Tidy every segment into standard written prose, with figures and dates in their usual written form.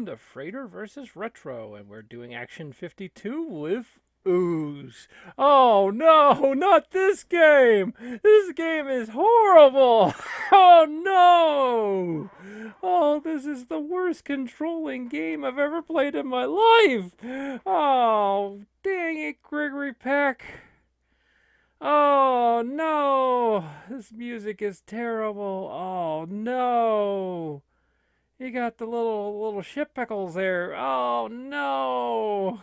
welcome to Frater versus Retro, and we're doing Action 52 with Ooze. Oh no, not this game! This game is horrible! Oh no! Oh, this is the worst controlling game I've ever played in my life! Oh, dang it, Gregory Peck! Oh no! This music is terrible! Oh no! You got the little ship pickles there. Oh no!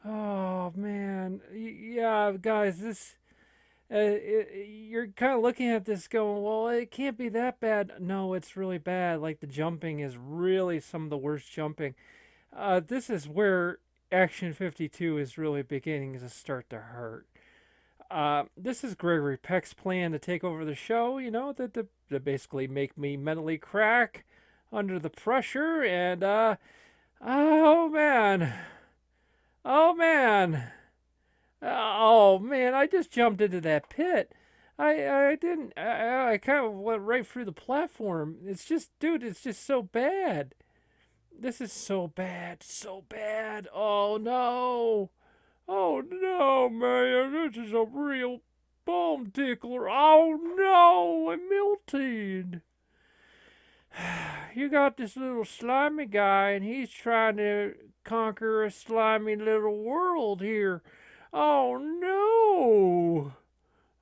Oh man, yeah, guys, this you're kind of looking at this going, well, it can't be that bad. No, it's really bad. Like the jumping is really some of the worst jumping. This is where Action 52 is really beginning to start to hurt. This is Gregory Peck's plan to take over the show. You know that basically make me mentally crack under the pressure and oh man. Oh man. Oh man, I just jumped into that pit. I didn't I kind of went right through the platform. It's just dude, it's just so bad. This is so bad. So bad. Oh no. Oh no, man. This is a real bum tickler. Oh no, I'm melted. You got this little slimy guy, and he's trying to conquer a slimy little world here. Oh no!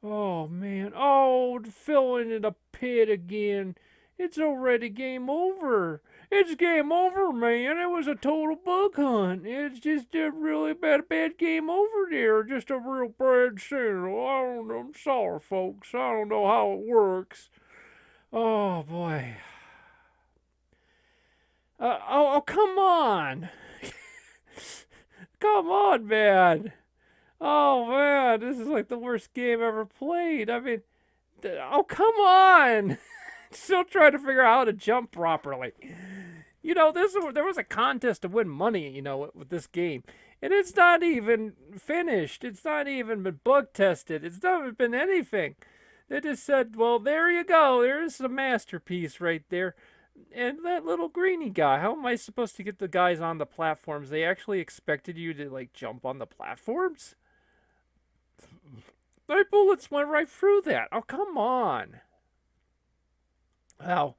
Oh man! Oh, fell into the pit again. It's already game over. It's game over, man. It was a total bug hunt. It's just a really bad game over there. Just a real bad signal. I don't know. I'm sorry, folks. I don't know how it works. Oh boy. Oh, come on. Come on, man. Oh, man. This is like the worst game ever played. I mean, oh, come on. Still trying to figure out how to jump properly. You know, there was a contest to win money, you know, with this game. And it's not even finished. It's not even been bug tested. It's not been anything. They just said, well, there you go. There's a masterpiece right there. And that little greeny guy, how am I supposed to get the guys on the platforms? They actually expected you to, like, jump on the platforms? My bullets went right through that. Oh, come on. Well,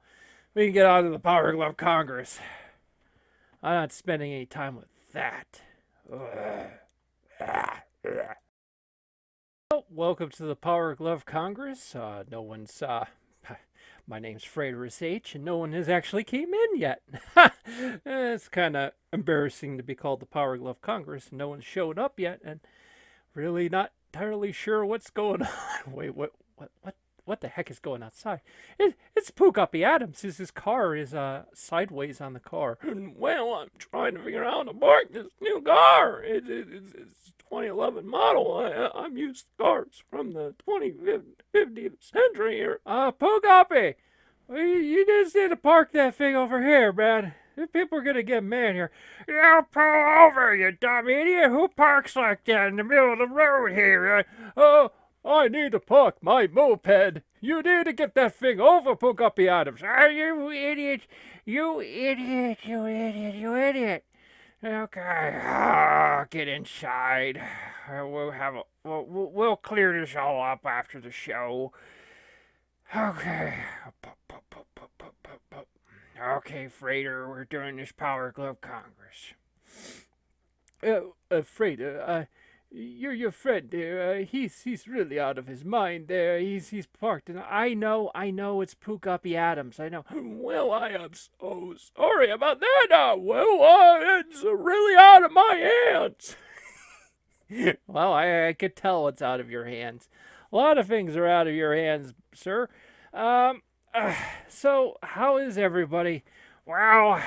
we can get on to the Power Glove Congress. I'm not spending any time with that. Well, welcome to the Power Glove Congress. No one's My name's Frater H, and no one has actually came in yet. It's kind of embarrassing to be called the Power Glove Congress, and no one showed up yet, and really not entirely sure what's going on. Wait, what the heck is going outside? It's Pooguppy Adams. His car is sideways on the car. Well, I'm trying to figure out how to park this new car. It's 2011 model. I'm used to cars from the 20th century here. Pooguppy, you just need to park that thing over here, man. People are gonna get mad here. You pull over, you dumb idiot! Who parks like that in the middle of the road here? I need to park my moped. You need to get that thing over, Pooguppy Adams. You idiot! You idiot! You idiot! You idiot! Okay, get inside. We'll clear this all up after the show. Okay. Okay, Frater, we're doing this Power Glove Congress. Frater, your friend there, he's really out of his mind there. He's parked, and I know, it's Pooguppy Adams. I know. Well, I am so sorry about that. It's really out of my hands. Well, I could tell it's out of your hands. A lot of things are out of your hands, sir. So how is everybody? Well,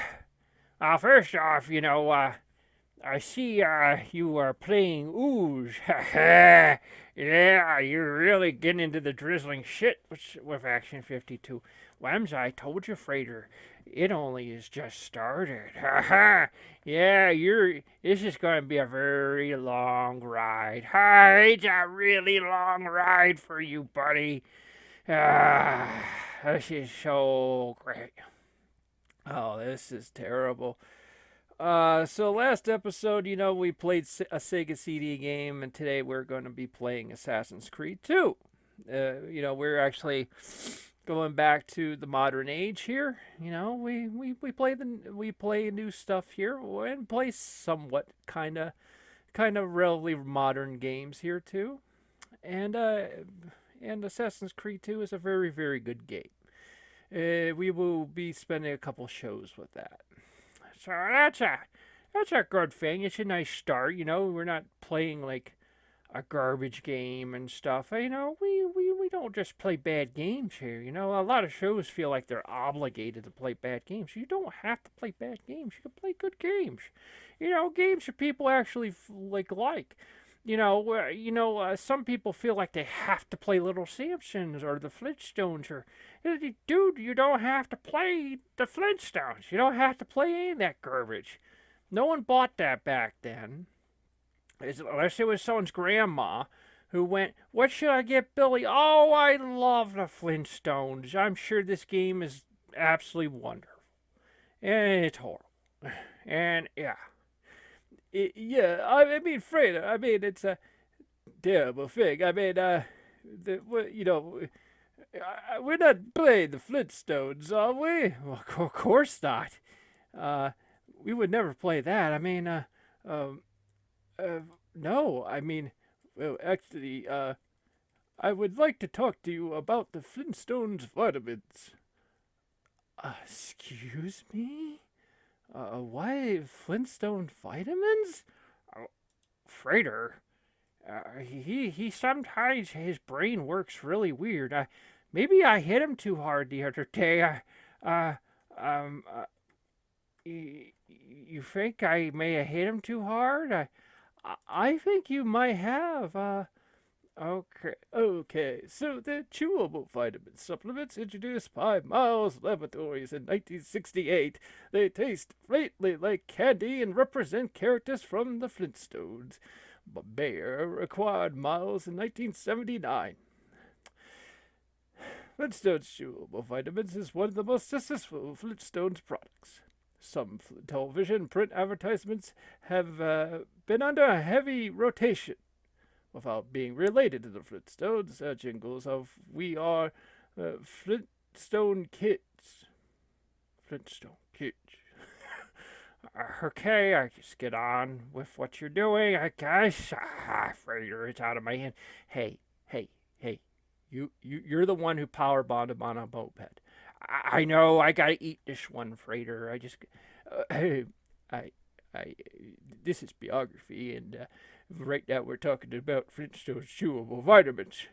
first off, I see you are playing Ooze. Yeah, you're really getting into the drizzling shit with Action 52. Whams, I told you, Frater, it only is just started. Yeah, this is going to be a very long ride. It's a really long ride for you, buddy. This is so great. Oh, this is terrible. So last episode, we played a Sega CD game, and today we're going to be playing Assassin's Creed 2. We're actually going back to the modern age here. We play new stuff here and play somewhat kind of relatively modern games here too. And Assassin's Creed 2 is a very very good game. We will be spending a couple shows with that. So that's a good thing. It's a nice start. We're not playing like a garbage game and stuff. We don't just play bad games here. A lot of shows feel like they're obligated to play bad games. You don't have to play bad games. You can play good games. Games that people actually like. Some people feel like they have to play Little Simpsons or the Flintstones or, dude, you don't have to play the Flintstones. You don't have to play any of that garbage. No one bought that back then, unless it was someone's grandma who went, "What should I get Billy? Oh, I love the Flintstones. I'm sure this game is absolutely wonderful." And it's horrible. And yeah. Yeah, I mean, Frater, it's a terrible thing. We're not playing the Flintstones, are we? Well, of course not. We would never play that. Um, no, well, actually, I would like to talk to you about the Flintstones vitamins. Excuse me? Why Flintstone vitamins? Frater. He sometimes his brain works really weird. Maybe I hit him too hard the other day. Um, uh, you think I may have hit him too hard? I think you might have. Okay. So the chewable vitamin supplements introduced by Miles Laboratories in 1968. They taste faintly like candy and represent characters from the Flintstones. Bayer acquired Miles in 1979. Flintstones chewable vitamins is one of the most successful Flintstones products. Some television and print advertisements have been under heavy rotation without being related to the Flintstones. Jingles of "We are Flintstone Kids." Flintstone Kids. Okay, I just get on with what you're doing, I guess. Frater, it's out of my hand. Hey. You're the one who power bonded on a moped. I know. I gotta eat this one, Frater. I, this is biography, and right now we're talking about Flintstone's chewable vitamins.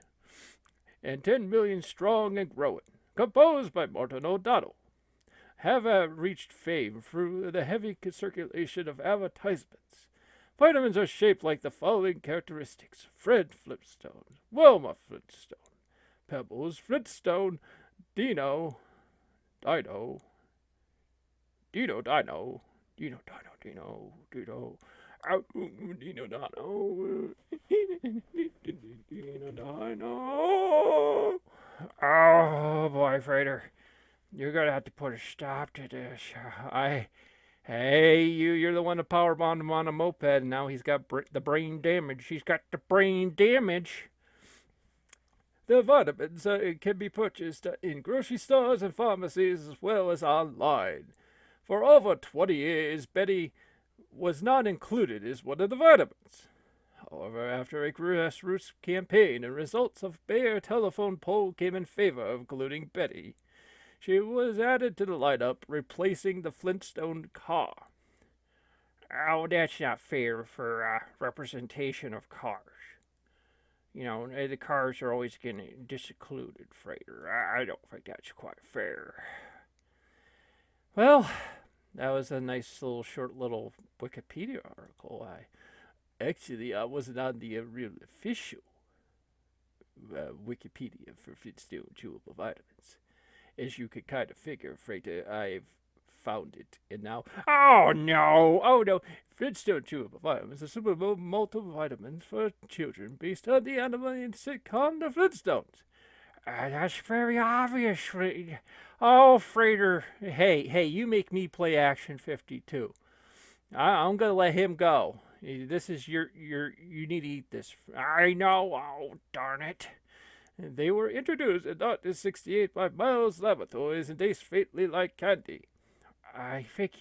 And 10 million strong and growing. Composed by Martin O'Donnell. Have reached fame through the heavy circulation of advertisements. Vitamins are shaped like the following characteristics: Fred Flintstone, Wilma Flintstone, Pebbles Flintstone, Dino, Dino, Dino, Dino, Dino, Dino, Dino, Dino, Dino, Dino, Dino. Oh boy, Frater, you're gonna have to put a stop to this. Hey, you're the one to power bond him on a moped, and now he's got the brain damage. He's got the brain damage. The vitamins can be purchased in grocery stores and pharmacies as well as online. For over 20 years, Betty was not included as one of the vitamins. However, after a grassroots campaign and results of Bayer telephone poll came in favor of including Betty, she was added to the lineup, replacing the Flintstone car. Oh, that's not fair for representation of cars. The cars are always getting discluded, Frater. I don't think that's quite fair. Well, that was a nice short little Wikipedia article. I wasn't on the real official Wikipedia for Flintstone chewable vitamins. As you could kind of figure, Frater, I've found it, and now... Oh no! Flintstone chewable vitamins are super multivitamins for children based on the animated sitcom The Flintstones. That's very obvious, Frater. Oh, Frater, hey, you make me play Action 52. I'm gonna let him go. This is you need to eat this. I know. Oh, darn it. They were introduced in 1968 by Miles Laboratories and taste faintly like candy. I think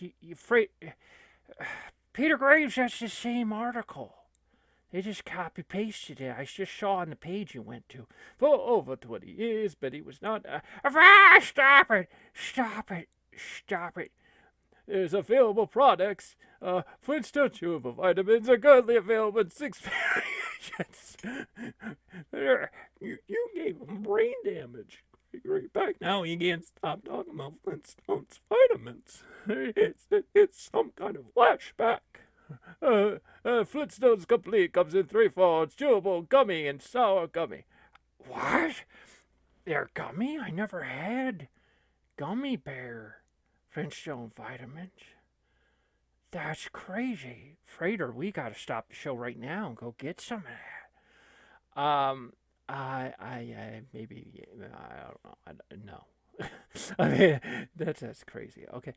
Peter Graves, that's the same article. They just copy pasted it. I just saw on the page you went to. For over 20 years, Betty was not. Stop it! Stop it! Stop it! There's available products. Flintstone chewable vitamins are currently available in 6 variations. You gave him brain damage. Right back now, you can't stop talking about Flintstone's vitamins. It's some kind of flashback. Flintstones Complete comes in 3 forms: chewable, gummy, and sour gummy. What? They're gummy? I never had gummy bear Flintstone vitamins. That's crazy. Frater, we gotta stop the show right now and go get some of that. Maybe, I don't know. I don't know. I mean, that's crazy. Okay.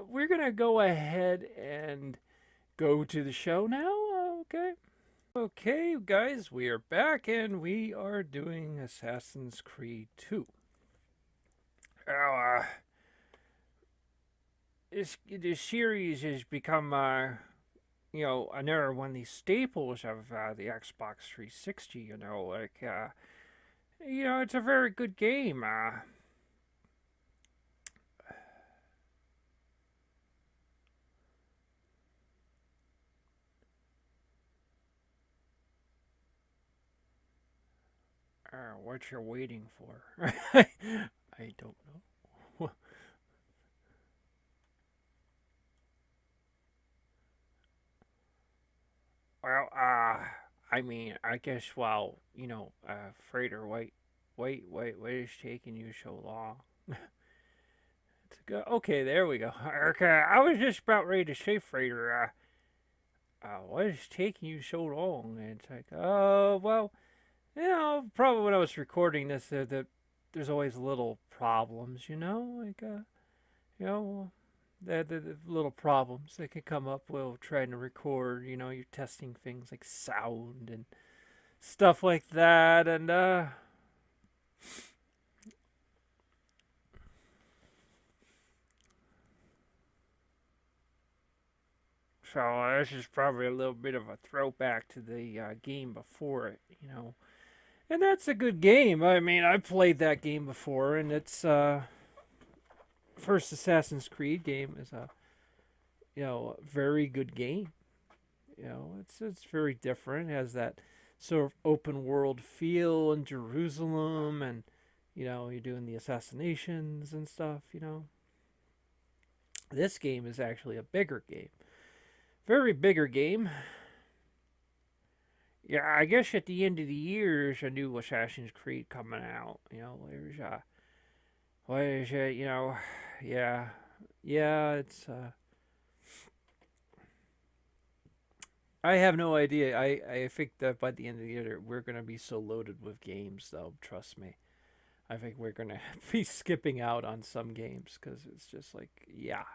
We're gonna go ahead and go to the show now. Okay. Okay, guys, we are back and we are doing Assassin's Creed 2. Now, this series has become, another one of these staples of the Xbox 360. It's a very good game. What you're waiting for? I don't know. Well, I mean, I guess, Frater, what is taking you so long? Okay, there we go. Okay, I was just about ready to say, Frater, what is taking you so long? And it's like, oh, well, probably when I was recording this, there's always little problems, you know, the little problems that can come up while trying to record. You're testing things like sound and stuff like that, and so this is probably a little bit of a throwback to the game before it. And that's a good game. I mean, I've played that game before, and it's first Assassin's Creed game is a very good game. It's very different. It has that sort of open world feel in Jerusalem, and you're doing the assassinations and stuff. This game is actually a bigger game, very bigger game. Yeah, I guess at the end of the year there's a new Assassin's Creed coming out. There's what is it? Yeah, it's I have no idea. I think that by the end of the year, we're going to be so loaded with games, though. Trust me. I think we're going to be skipping out on some games because it's just like, yeah,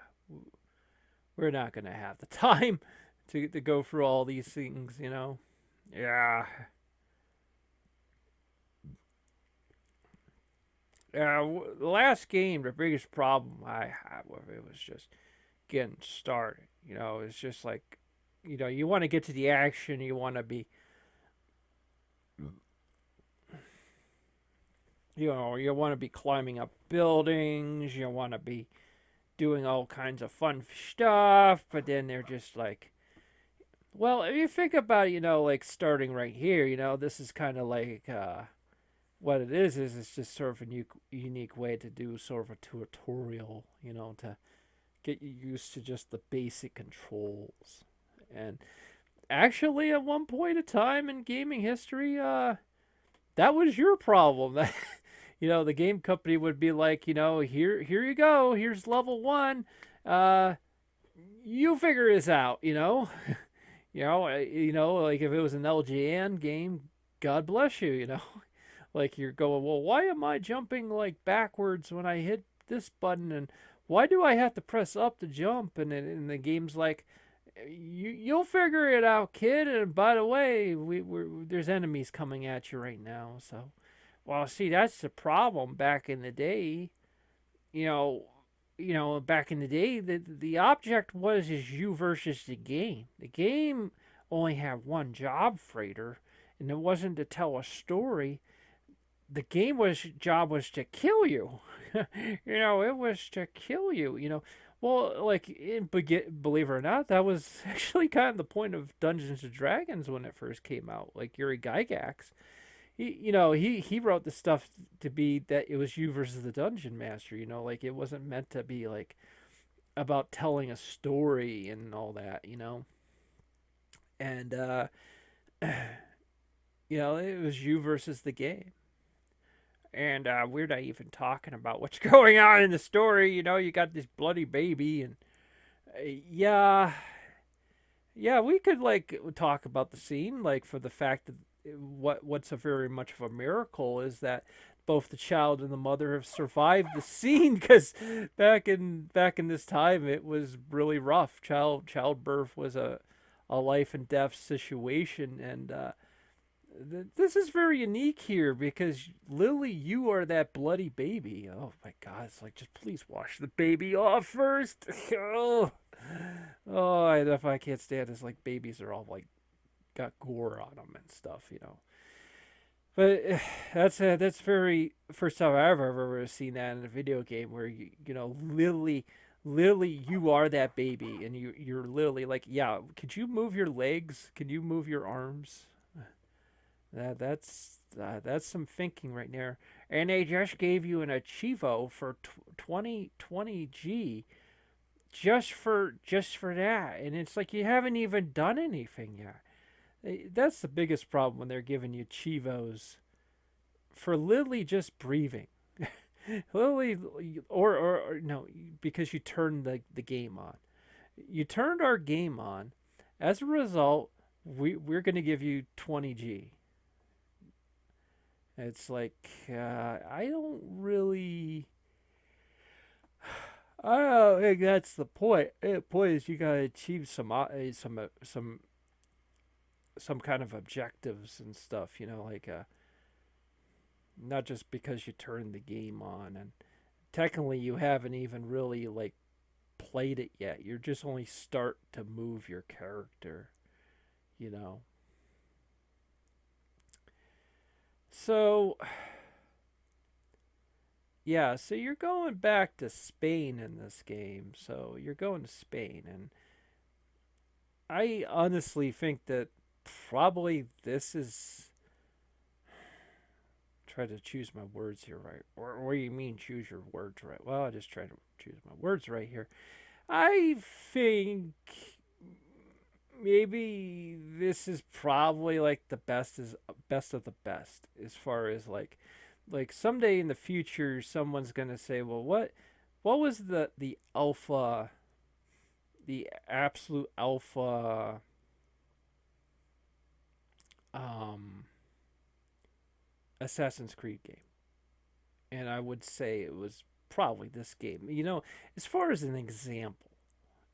we're not going to have the time to go through all these things. Yeah. The last game, the biggest problem I had with it was just getting started. It's just like, you want to get to the action. You want to be, you want to be climbing up buildings. You want to be doing all kinds of fun stuff. But then they're just like, well, if you think about it, like starting right here, this is kind of like, what it is it's just sort of a unique way to do sort of a tutorial, to get you used to just the basic controls. And actually, at one point in time in gaming history, that was your problem. That the game company would be like, here you go, here's level 1. You figure this out. Like if it was an LJN game, God bless you. Like you're going, well, why am I jumping like backwards when I hit this button, and why do I have to press up to jump? And the game's like, you'll figure it out, kid. And by the way, there's enemies coming at you right now. So, well, see, that's the problem. Back in the day, you know, back in the day, the object was is you versus the game. The game only had one job, Frater, and it wasn't to tell a story. The game was job was to kill you. It was to kill you. Well, like believe it or not, that was actually kind of the point of Dungeons and Dragons when it first came out. Like Yuri Gygax, he wrote the stuff to be that it was you versus the dungeon master. Like it wasn't meant to be like about telling a story and all that. And it was you versus the game. And we're not even talking about what's going on in the story. You got this bloody baby, and yeah, yeah, we could like talk about the scene, like for the fact that what's a very much of a miracle is that both the child and the mother have survived the scene because back in this time it was really rough. Childbirth was a life and death situation, and this is very unique here because Lily, you are that bloody baby. Oh my God! It's like just please wash the baby off first. Oh, if I can't stand this, like babies are all like got gore on them and stuff. But that's very first time I've ever seen that in a video game where Lily, you are that baby, and you're literally like, yeah. Could you move your legs? Can you move your arms? That's some thinking right there. And they just gave you an Achievo for 20G just for that, and it's like you haven't even done anything yet. That's the biggest problem when they're giving you Chivos for literally just breathing. Literally, or no, because you turned the game on. You turned our game on. As a result, we're going to give you 20G. It's like I don't really. I don't think that's the point. The point is you gotta achieve some kind of objectives and stuff. Like not just because you turned the game on, and technically you haven't even really like played it yet. You're just only start to move your character. You know. So yeah, so you're going back to Spain in this game. So you're going to Spain, and I honestly think that probably this is. Try to choose my words here right. Or what do you mean choose your words right? Well, I just try to choose my words right here. I think maybe this is probably like the best of the best as far as like someday in the future someone's gonna say, well, what was the alpha, the absolute alpha um Assassin's Creed game? And I would say it was probably this game. As far as an example,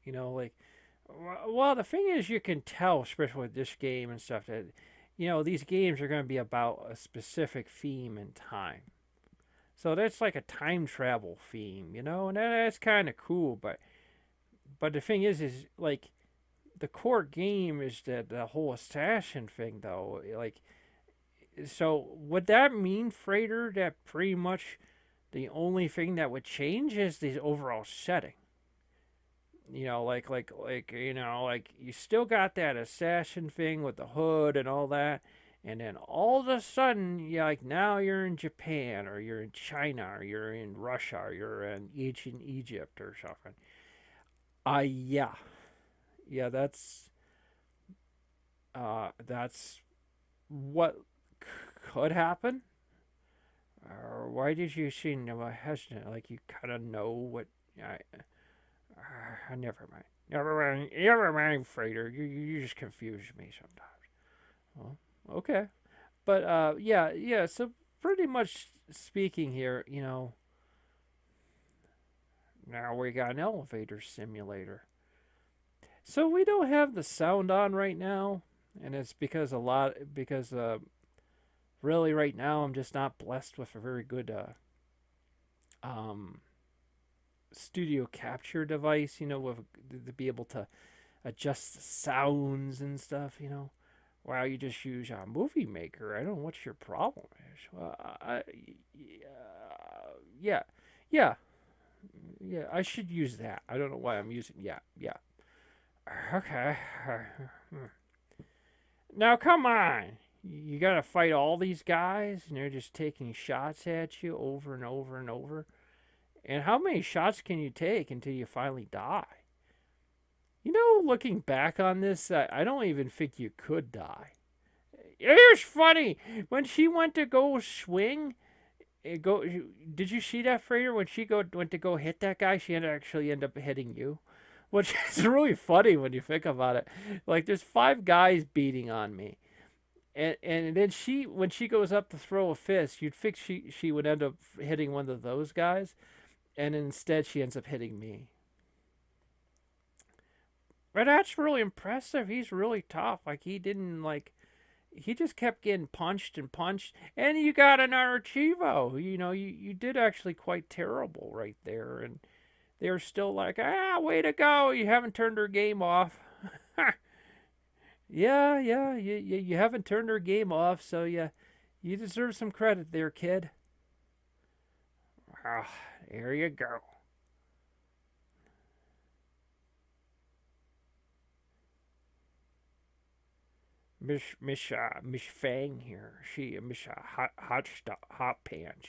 like, well, the thing is, you can tell, especially with this game and stuff, that these games are going to be about a specific theme and time. So that's like a time travel theme, and that's kind of cool. But the thing is like the core game is the whole assassin thing, though. Like, so would that mean, Frater, that pretty much the only thing that would change is the overall setting? Like you still got that assassin thing with the hood and all that, and then all of a sudden, like now you're in Japan, or you're in China, or you're in Russia, or you're in ancient Egypt or something. Yeah, yeah, that's what could happen. Why did you seem hesitant? Like you kind of know what? Never mind. Never mind, Frater. You just confuse me sometimes. Well, okay, but yeah, yeah. So pretty much speaking here, now we got an elevator simulator. So we don't have the sound on right now, and it's because really right now I'm just not blessed with a very good um studio capture device, with to be able to adjust the sounds and stuff, Wow, you just use a movie maker. I don't know what your problem is. Well, yeah, yeah, yeah. I should use that. I don't know why I'm using. Yeah, yeah. Okay. Now come on. You gotta fight all these guys, and they're just taking shots at you over and over and over. And how many shots can you take until you finally die? Looking back on this, I don't even think you could die. It's funny when she went to go swing. Go. Did you see that, Frater? When she went to go hit that guy, she actually ended up hitting you, which is really funny when you think about it. Like there's five guys beating on me, and then when she goes up to throw a fist, you'd think she would end up hitting one of those guys, and instead she ends up hitting me. But that's really impressive. He's really tough. Like he didn't like he just kept getting punched and punched, and you got an archivo. You did actually quite terrible right there, and they're still like, way to go! You haven't turned her game off. Yeah, yeah, you haven't turned her game off, so you deserve some credit there, kid. Ah, there you go. Miss Fang here. She Miss Hot Pants.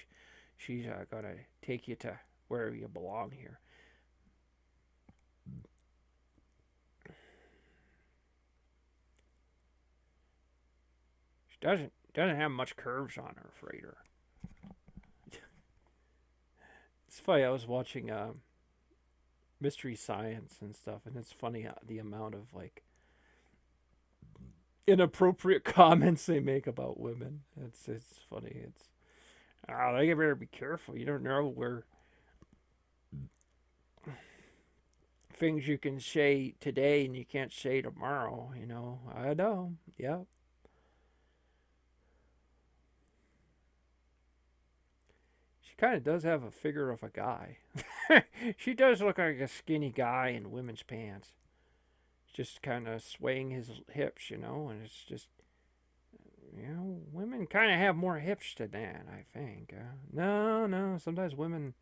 She's gonna take you to where you belong here. She doesn't have much curves on her, Frater. It's funny. I was watching Mystery Science and stuff, and it's funny how the amount of like inappropriate comments they make about women. It's funny. They better be careful. You don't know where things you can say today and you can't say tomorrow. I know. Yeah. She kind of does have a figure of a guy. She does look like a skinny guy in women's pants. Just kind of swaying his hips, and it's just, women kind of have more hips than that, I think. No, no, sometimes women.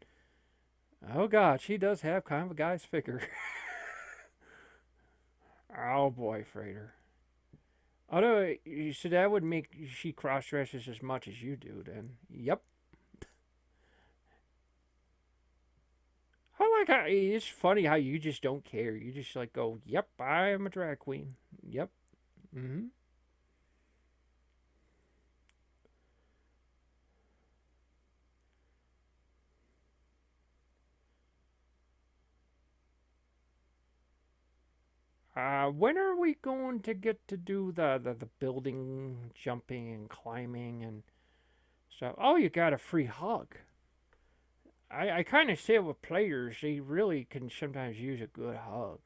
Oh God, she does have kind of a guy's figure. Oh boy, Frater. Although, so that would make she cross dresses as much as you do, then. Yep. I like how it's funny how you just don't care. You just like go, yep, I am a drag queen. Yep. Mm-hmm. When are we going to get to do the building jumping and climbing and stuff? Oh, you got a free hug. I kind of say with players, they really can sometimes use a good hug.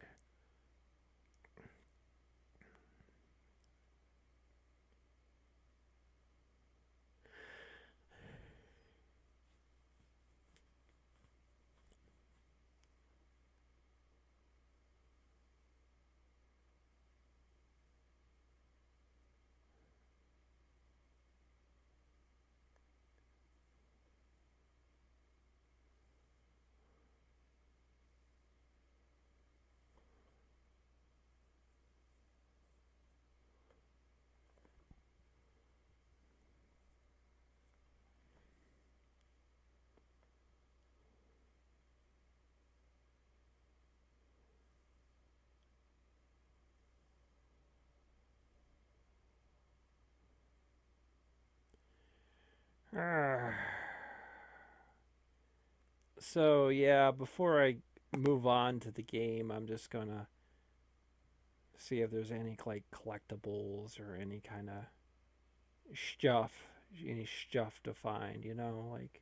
So yeah, before I move on to the game, I'm just gonna see if there's any like collectibles or any kind of stuff any stuff to find, like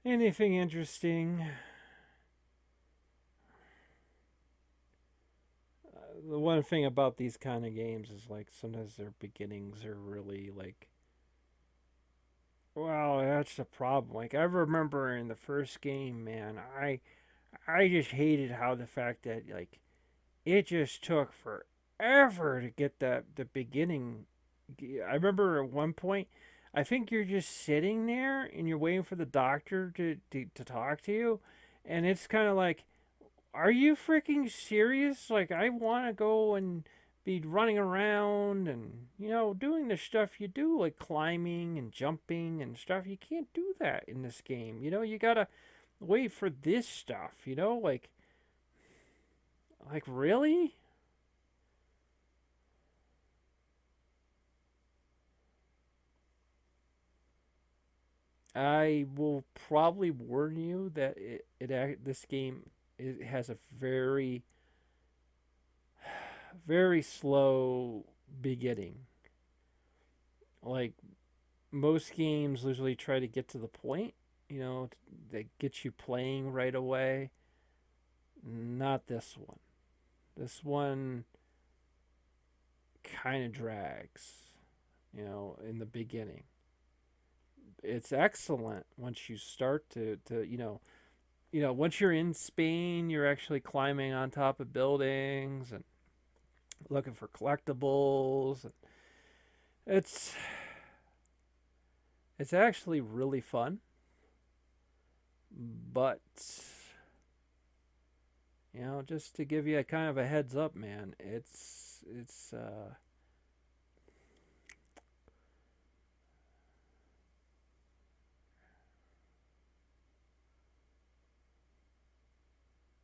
anything interesting. The one thing about these kind of games is like sometimes their beginnings are really like, well, that's the problem. Like I remember in the first game, man, I just hated how the fact that like it just took forever to get the beginning. I remember at one point, I think you're just sitting there and you're waiting for the doctor to talk to you, and it's kind of like, are you freaking serious? Like, I want to go and be running around and, doing the stuff you do, like climbing and jumping and stuff. You can't do that in this game. You gotta wait for this stuff, like really? I will probably warn you that this game it has a very very slow beginning. Like most games usually try to get to the point, that get you playing right away. Not this one. This one kind of drags, in the beginning. It's excellent once you start to once you're in Spain, you're actually climbing on top of buildings and looking for collectibles. It's it's actually really fun, but just to give you a kind of a heads up, man, it's.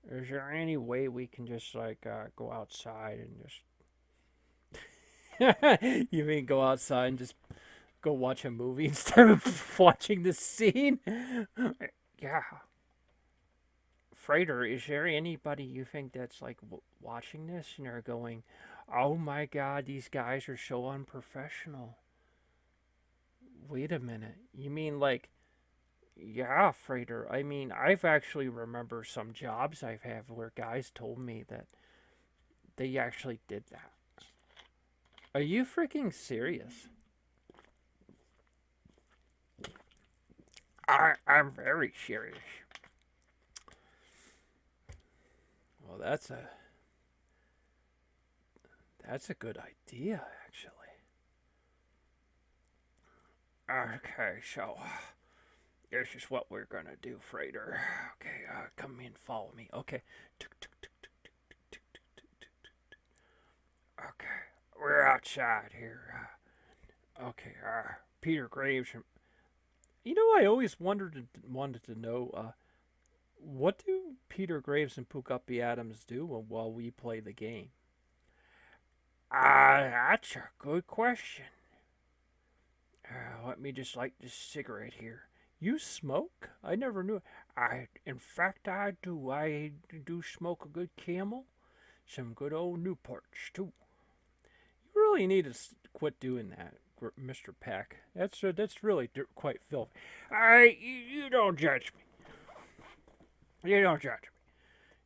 Is there any way we can just like go outside and just? You mean go outside and just go watch a movie instead of watching the scene? Yeah. Frater, is there anybody you think that's like watching this and are going, oh my god, these guys are so unprofessional? Wait a minute. You mean like, yeah, Frater. I mean, I've actually remember some jobs I've had where guys told me that they actually did that. Are you freaking serious? I'm very serious. Well, that's a good idea, actually. Okay, so this is what we're gonna do, Frater. Okay, come in, follow me. Okay. Okay, we're outside here. Okay, Peter Graves. I always wanted to know, what do Peter Graves and Pukapi Adams do while we play the game? That's a good question. Let me just light this cigarette here. You smoke? I never knew. In fact, I do. I do smoke a good Camel, some good old Newports too. You really need to quit doing that, Mr. Peck. That's really quite filthy. You don't judge me. You don't judge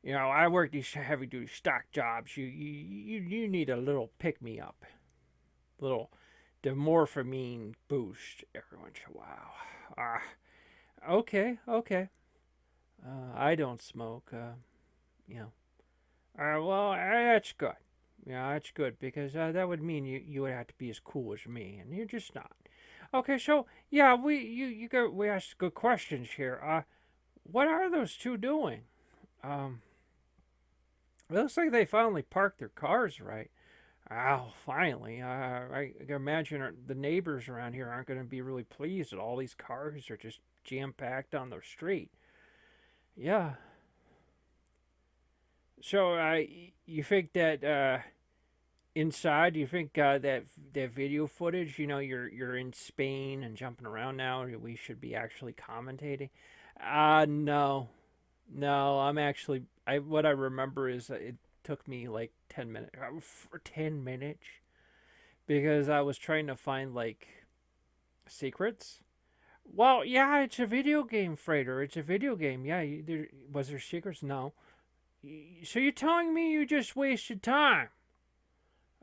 me. I work these heavy duty stock jobs. You need a little pick me up, little demorphamine boost every once in a while. Okay, okay. I don't smoke. You know. Well, that's good. Yeah, that's good because that would mean you would have to be as cool as me, and you're just not. Okay, so yeah, we asked good questions here. What are those two doing? Um, it looks like they finally parked their cars right. Oh, finally. I can imagine the neighbors around here aren't going to be really pleased that all these cars are just jam packed on the street. Yeah. So, you think that inside, you think that video footage, you're in Spain and jumping around now, we should be actually commentating? No, no. I'm actually. What I remember is that it took me like 10 minutes. For 10 minutes because I was trying to find like Secrets? Well, yeah, it's a video game, Frater. It's a video game. Yeah, was there secrets? No. So you're telling me you just wasted time?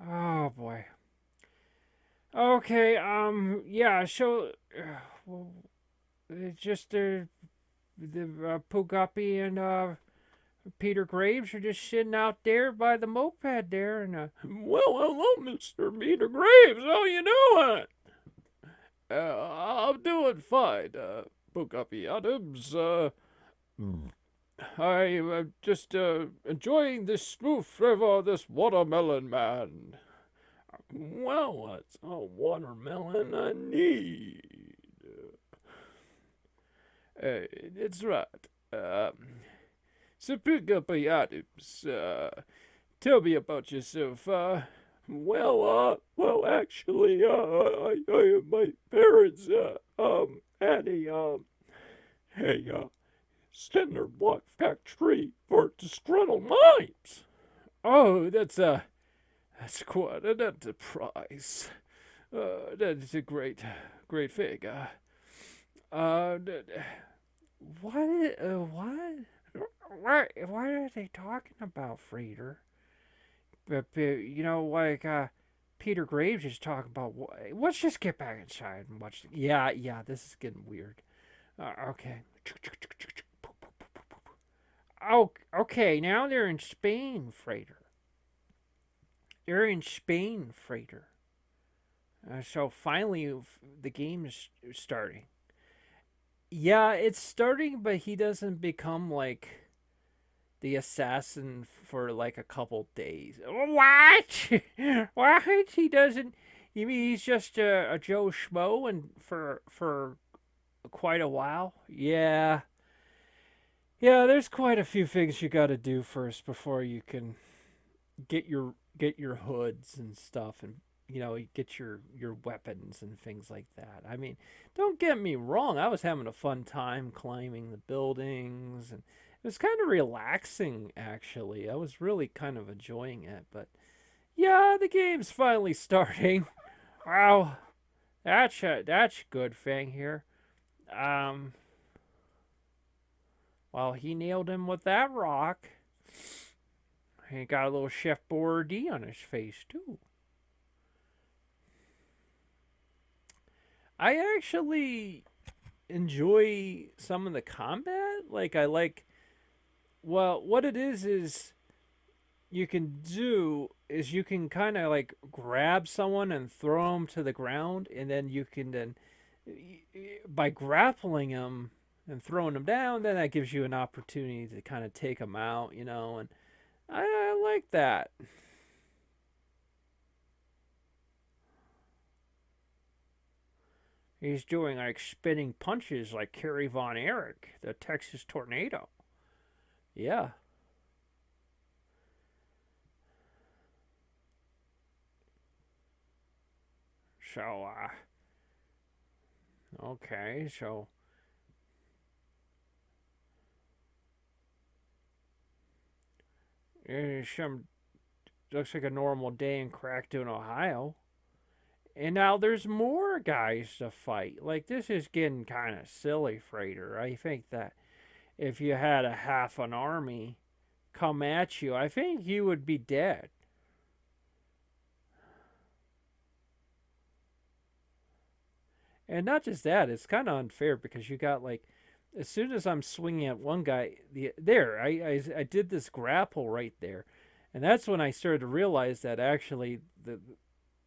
Oh boy. Okay. Yeah. So, well, it's just the Pugapi and Peter Graves are just sitting out there by the moped there, and well, hello, Mister Peter Graves. How you doing? I'm doing fine, Pugapi Adams. I'm just enjoying this smooth flavor of this watermelon, man. Well, what's a watermelon I need? It's right. So pick up a Adams. Tell me about yourself. Well, actually, my parents, had a Stender block factory for disgruntled mimes. Oh, that's quite an enterprise. That's a great thing. Uh, what? What? What are they talking about, Frater? You know, like Peter Graves is talking about. Let's just get back inside and watch. Yeah. This is getting weird. Okay. Oh, okay. Now they're in Spain, Frater. They're in Spain, Frater. So finally, the game is starting. Yeah, it's starting, but he doesn't become like the assassin for like a couple days. What? What? He doesn't. You mean he's just a Joe Schmo and for quite a while? Yeah. Yeah, there's quite a few things you got to do first before you can get your hoods and stuff, and get your weapons and things like that. I mean, don't get me wrong, I was having a fun time climbing the buildings, and it was kind of relaxing actually. I was really kind of enjoying it, but yeah, the game's finally starting. Wow, that's a good thing here. um well, he nailed him with that rock. He got a little Chef Boyardee on his face too. I actually enjoy some of the combat. Well, what it is you can do is you can kind of like grab someone and throw them to the ground, and then you can by grappling them and throwing them down, then that gives you an opportunity to kind of take them out, and I like that. He's doing like spinning punches like Kerry Von Erich, the Texas Tornado. Yeah. So, okay. So, some looks like a normal day in Crackdown, Ohio. And now there's more guys to fight. Like, this is getting kind of silly, Frater. I think that if you had a half an army come at you, I think you would be dead. And not just that, it's kind of unfair because you got like, as soon as I'm swinging at one guy, I did this grapple right there, and that's when I started to realize that actually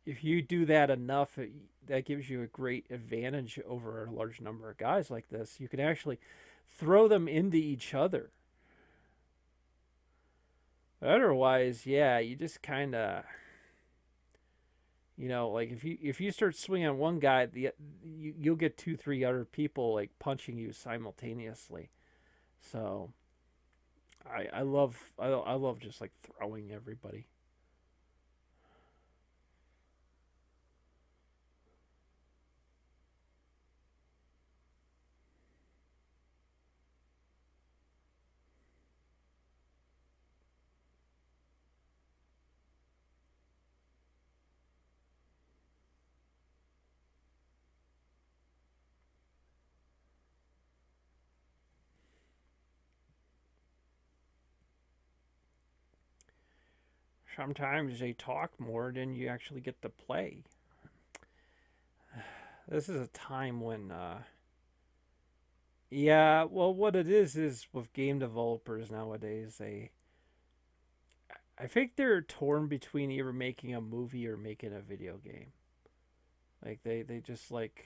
if you do that enough, that gives you a great advantage over a large number of guys like this. You can actually throw them into each other. Otherwise, yeah, you just kind of, like if you start swinging on one guy, you'll get two, three other people like punching you simultaneously. So I love just like throwing everybody. sometimes they talk more than you actually get to play. This is a time when, yeah, well, what it is with game developers nowadays, I think they're torn between either making a movie or making a video game. Like they just like,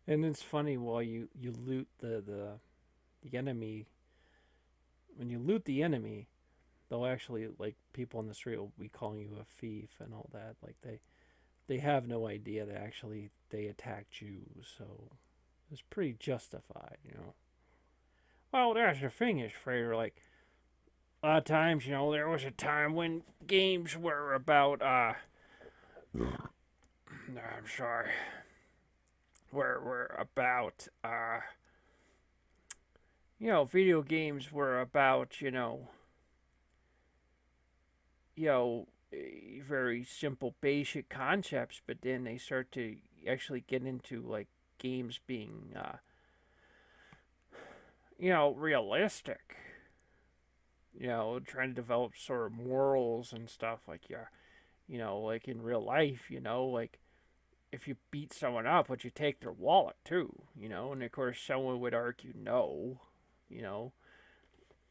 and it's funny while you loot the enemy. When you loot the enemy, they'll actually, like, people in the street will be calling you a thief and all that. Like they have no idea that actually they attacked you, so it's pretty justified, you know. Well, that's the thing is, Frater, like, a lot of times, you know, there was a time when games were about, I'm sorry, were about, you know, video games were about, you know, very simple, basic concepts, but then they start to actually get into, like, games being, realistic. You know, trying to develop sort of morals and stuff, like, yeah, like in real life, like if you beat someone up, would you take their wallet too? And of course, someone would argue no. You know,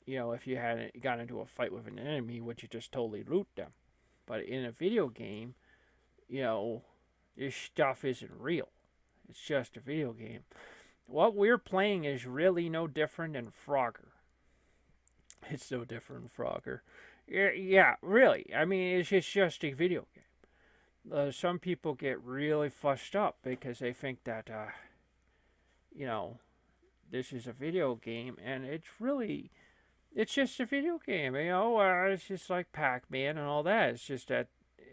if you had got into a fight with an enemy, would you just totally loot them? But in a video game, you know, this stuff isn't real. It's just a video game. What we're playing is really no different than Frogger. It's no different from Frogger. Yeah, really. I mean, it's just a video game. Some people get really fussed up because they think that, you know, this is a video game, and it's just a video game. It's just like Pac-Man and all that. It's just that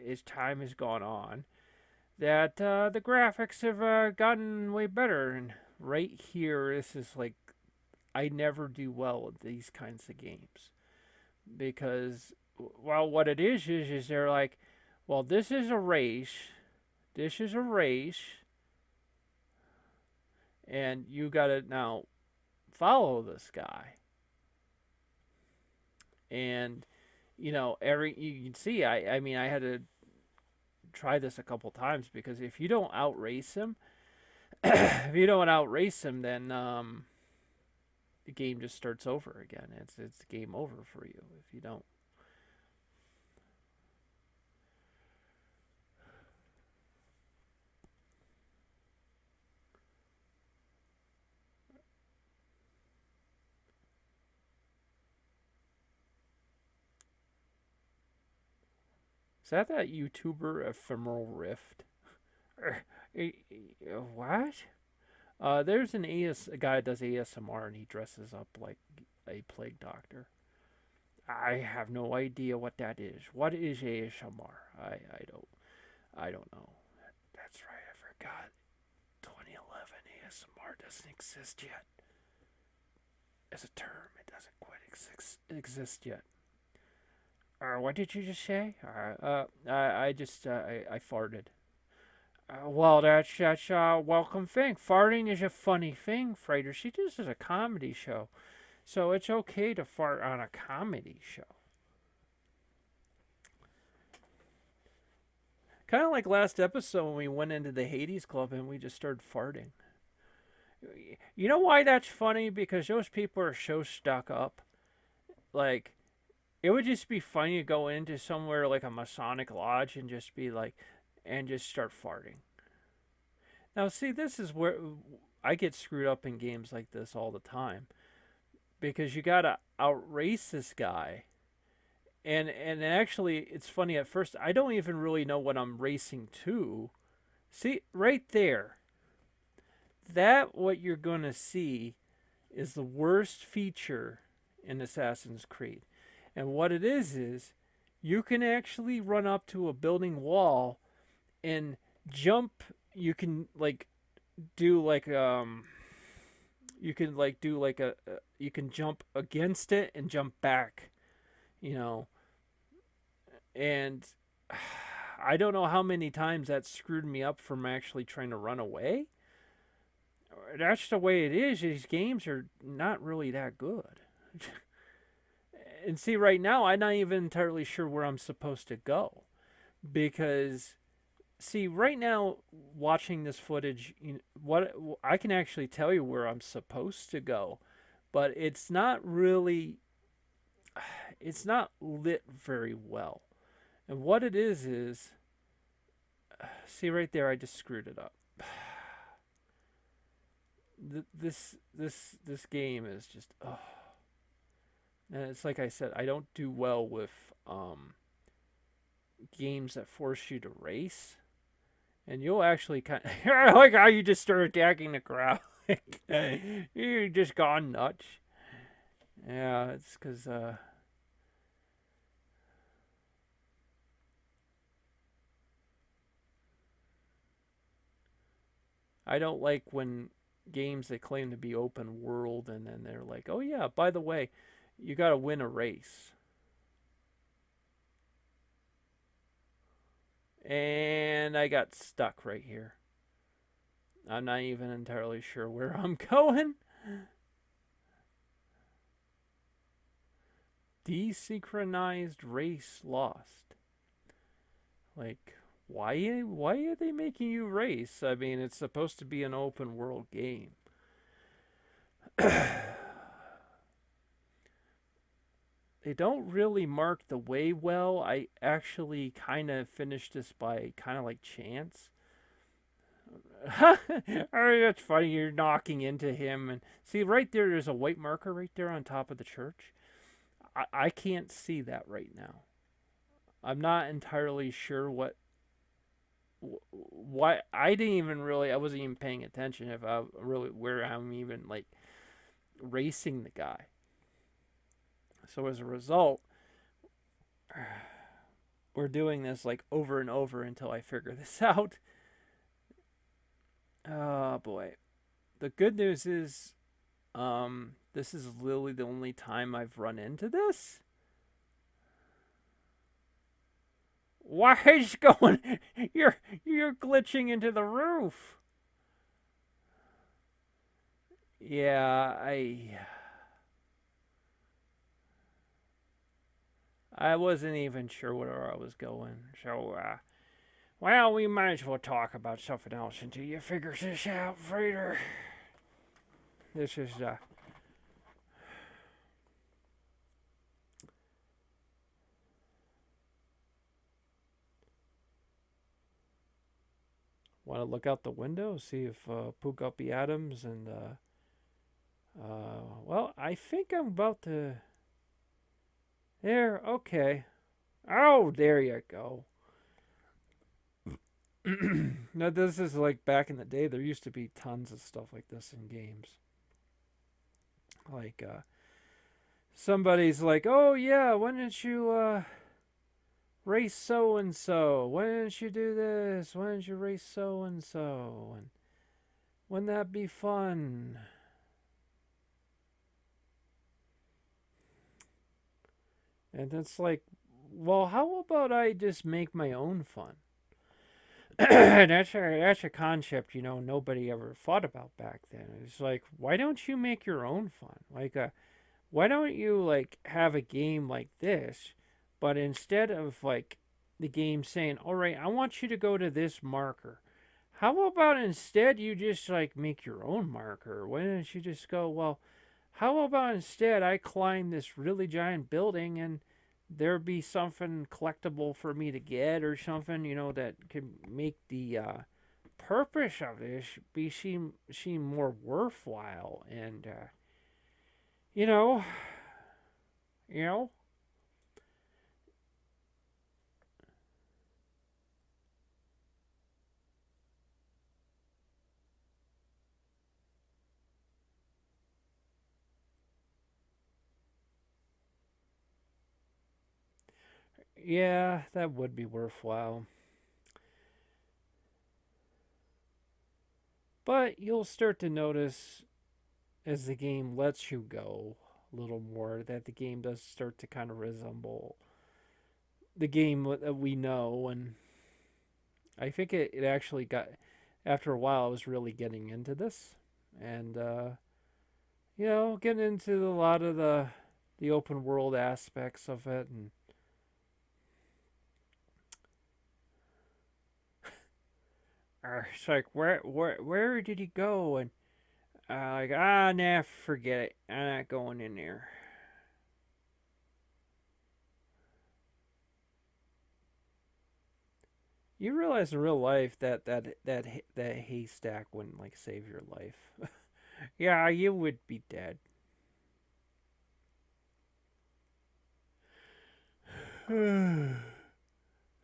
as time has gone on, that the graphics have gotten way better. And right here, this is like, I never do well with these kinds of games because, well, what it is they're like, well, this is a race, and you gotta now follow this guy. And you can see, I mean, I had to try this a couple times because if you don't outrace him, then the game just starts over again. It's game over for you if you don't. Is that YouTuber Ephemeral Rift? What? There's a guy that does ASMR and he dresses up like a plague doctor. I have no idea what that is. What is ASMR? I don't know. That's right, I forgot. 2011 ASMR doesn't exist yet. As a term, it doesn't quite exist yet. What did you just say? I farted. Well, that's a welcome thing. Farting is a funny thing, Frater. See, this is a comedy show, so it's okay to fart on a comedy show. Kind of like last episode when we went into the Hades Club and we just started farting. You know why that's funny? Because those people are so stuck up. Like, it would just be funny to go into somewhere like a Masonic lodge and just be like, and just start farting. Now, see, this is where I get screwed up in games like this all the time because you gotta outrace this guy, and actually, it's funny at first. I don't even really know what I'm racing to. See, right there, that what you're gonna see is the worst feature in Assassin's Creed. And what it is you can actually run up to a building wall and jump. You can, like, do like you can like do like you can jump against it and jump back, you know. And I don't know how many times that screwed me up from actually trying to run away. That's the way it is. These games are not really that good. And see, right now, I'm not even entirely sure where I'm supposed to go. Because, see, right now, watching this footage, what I can actually tell you where I'm supposed to go, but it's not lit very well. And what it is, see right there, I just screwed it up. This game is just, oh. And it's like I said, I don't do well with games that force you to race, and you'll actually kind of I like how you just start attacking the crowd. You just gone nuts. Yeah, it's because I don't like when games that claim to be open world and then they're like, oh yeah, by the way, you got to win a race. And I got stuck right here. I'm not even entirely sure where I'm going. Desynchronized race lost. Like, why are they making you race? I mean, it's supposed to be an open world game. They don't really mark the way well. I actually kind of finished this by kind of like chance. Oh, that's funny. You're knocking into him, and see right there. There's a white marker right there on top of the church. I can't see that right now. I'm not entirely sure why I didn't even really I wasn't even paying attention if I really where I'm even like racing the guy. So as a result, we're doing this like over and over until I figure this out. Oh boy. The good news is this is literally the only time I've run into this. Why is going you're glitching into the roof. Yeah, I wasn't even sure where I was going. So well, we might as well talk about something else until you figure this out, Frater. This is want to look out the window, see if Pugapi Adams and well, I think I'm about to. There, okay. Oh, there you go. Now this is like back in the day. There used to be tons of stuff like this in games. Like somebody's like, "Oh yeah, why didn't you race so and so? Why didn't you do this? Why didn't you race so and so? And wouldn't that be fun?" And it's like, well, how about I just make my own fun? That's a concept nobody ever thought about back then. It's like, why don't you make your own fun? Like, why don't you like have a game like this, but instead of like the game saying, "All right, I want you to go to this marker," how about instead you just like make your own marker? Why don't you just go, well, how about instead I climb this really giant building and there be something collectible for me to get or something, that could make the purpose of this seem more worthwhile and you know, you know, yeah, that would be worthwhile. But you'll start to notice as the game lets you go a little more that the game does start to kind of resemble the game that we know. And I think it actually got, after a while, I was really getting into this. And, getting into a lot of the open world aspects of it. And it's like, where did he go? And like, nah, forget it. I'm not going in there. You realize in real life that haystack wouldn't like save your life. Yeah, you would be dead.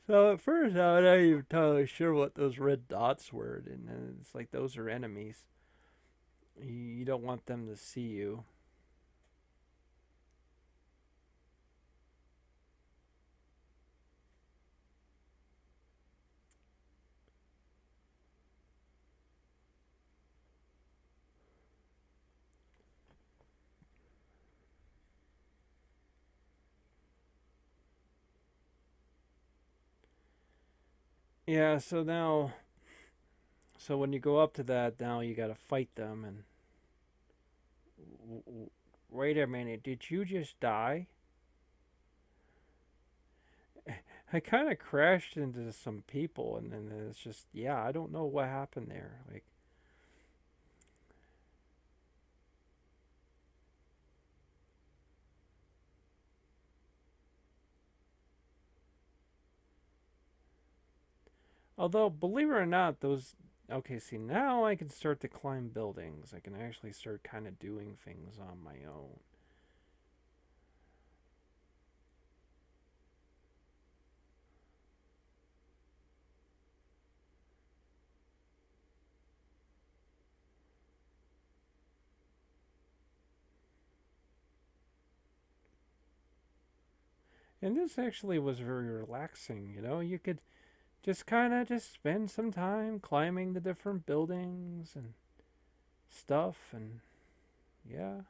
So at first I was not even totally sure what those red dots were, and it's like those are enemies. You don't want them to see you. Yeah, so when you go up to that, now you got to fight them. And wait a minute, did you just die? I kind of crashed into some people, and then it's just, yeah, I don't know what happened there. Like, although, believe it or not, those. Okay, see, now I can start to climb buildings. I can actually start kind of doing things on my own. And this actually was very relaxing, You could just kind of just spend some time climbing the different buildings and stuff, and yeah.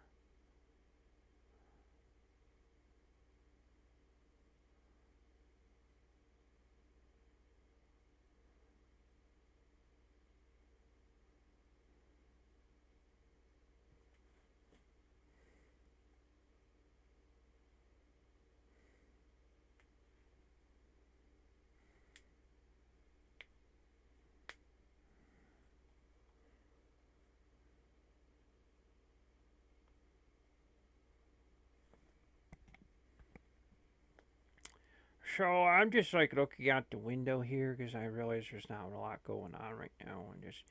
So I'm just like looking out the window here because I realize there's not a lot going on right now, and just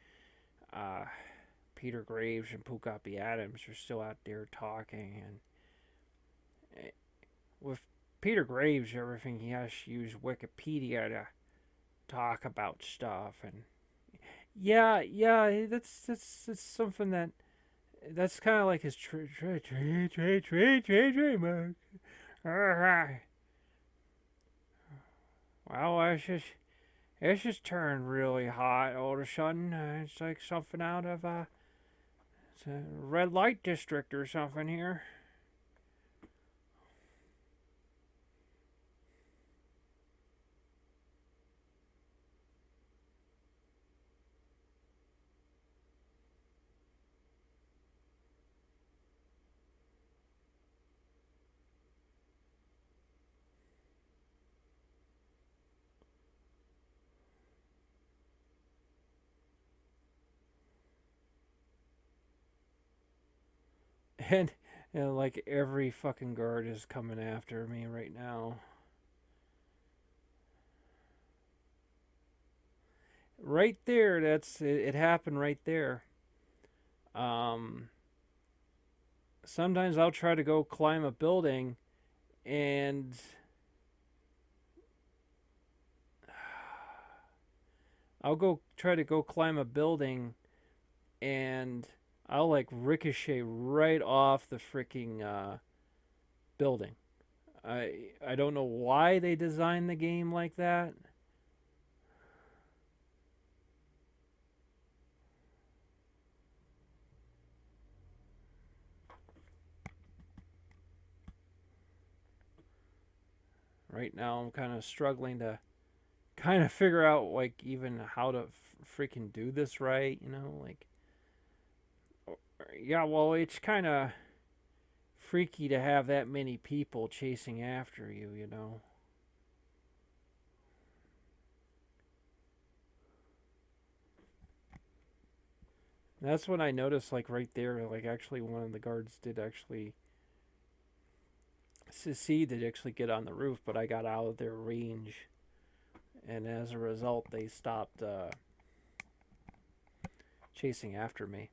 uh, Peter Graves and Pukapi Adams are still out there talking, and with Peter Graves, everything he has to use Wikipedia to talk about stuff, and yeah, that's something that's kind of like his trademark. Well, it's just turned really hot all of a sudden. It's like something out of it's a red light district or something here. And like every fucking guard is coming after me right now. Right there, that's it, it happened right there. Um, Sometimes I'll try to go climb a building, and I'll go try to go climb a building, and I'll like ricochet right off the freaking building. I don't know why they designed the game like that. right now I'm kind of struggling to kind of figure out like even how to freaking do this right, you know, like yeah, well, it's kind of freaky to have that many people chasing after you, you know. That's when I noticed, like right there, like actually one of the guards did actually succeed to actually get on the roof, but I got out of their range, and as a result, they stopped chasing after me.